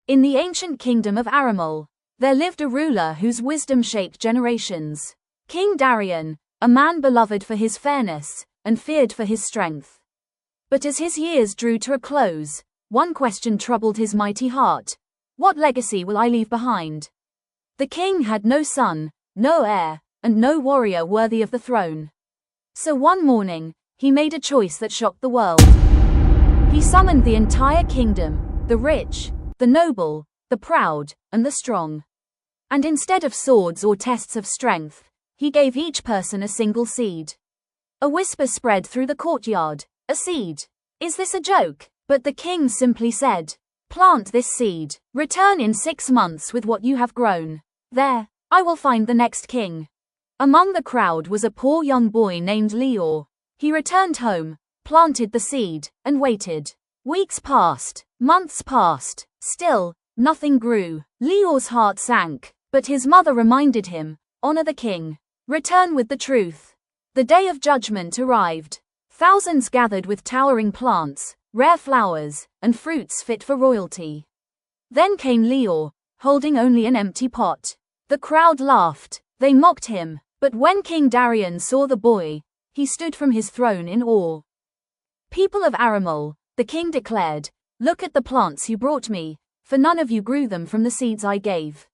In the ancient kingdom of Aramal, there lived a ruler whose wisdom shaped generations. King Darion, a man beloved for his fairness, and feared for his strength. But as his years drew to a close, one question troubled his mighty heart. What legacy will I leave behind? The king had no son, no heir, and no warrior worthy of the throne. So one morning, he made a choice that shocked the world. He summoned the entire kingdom, the rich, the noble, the proud, and the strong. And instead of swords or tests of strength, he gave each person a single seed. A whisper spread through the courtyard. A seed. Is this a joke? But the king simply said, plant this seed. Return in 6 months with what you have grown. There, I will find the next king. Among the crowd was a poor young boy named Leor. He returned home, planted the seed, and waited. Weeks passed, months passed. Still, nothing grew. Leor's heart sank, but his mother reminded him, honor the king. Return with the truth. The day of judgment arrived. Thousands gathered with towering plants, rare flowers, and fruits fit for royalty. Then came Leor, holding only an empty pot. The crowd laughed. They mocked him. But when King Darion saw the boy, he stood from his throne in awe. People of Aramal, the king declared, look at the plants you brought me, for none of you grew them from the seeds I gave.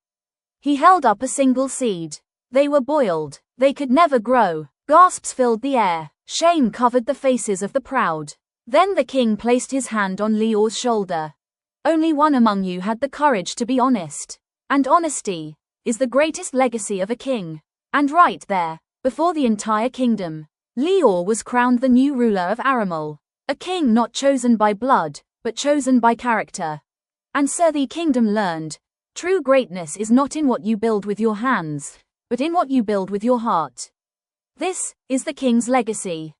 He held up a single seed. They were boiled. They could never grow. Gasps filled the air. Shame covered the faces of the proud. Then the king placed his hand on Leor's shoulder. Only one among you had the courage to be honest. And honesty is the greatest legacy of a king. And right there, before the entire kingdom, Leor was crowned the new ruler of Aramal. A king not chosen by blood, but chosen by character. And so the kingdom learned, true greatness is not in what you build with your hands, but in what you build with your heart. This is the king's legacy.